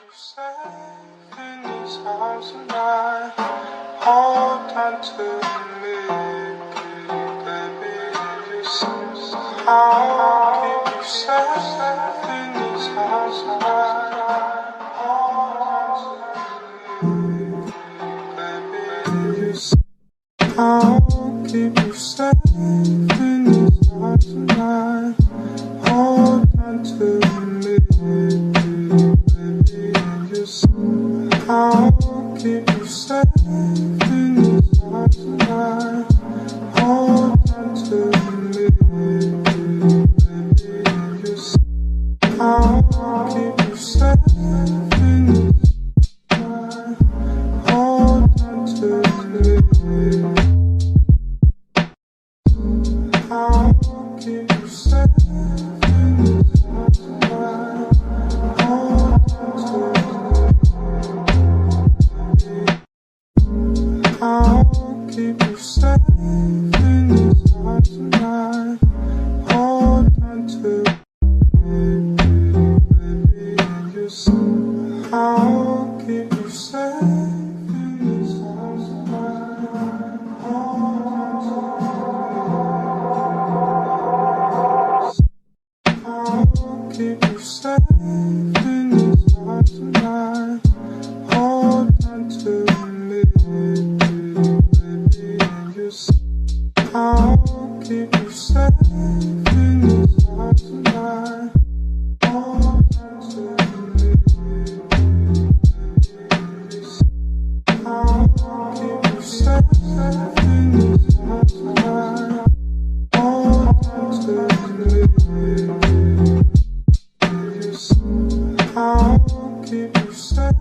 you safe in these arms of mine? Hold on to me, baby. You say I'll keep you safe in these arms of mine. Hold on to me, baby. You say I'll keep you safe in these arms of mine. Hold on to me, baby. You say I'll keep you safe in these arms of mine. Hold on to me, baby. You say I'll keep you safe in these arms of mine. Hold on to me. I'll keep you safe in these arms of mine. Hold on to me. I'll keep you safe in these arms of mine. Hold on to me, baby. You say I'll keep you safe in these arms of mine. Hold on to I'll keep you safe in these arms of mine. Hold on to me, baby. You say I'll keep you safe in these arms of mine. Hold on to me, baby. You say I'll keep you safe in these arms of mine. Hold on to me, baby. You say I'll keep you safe.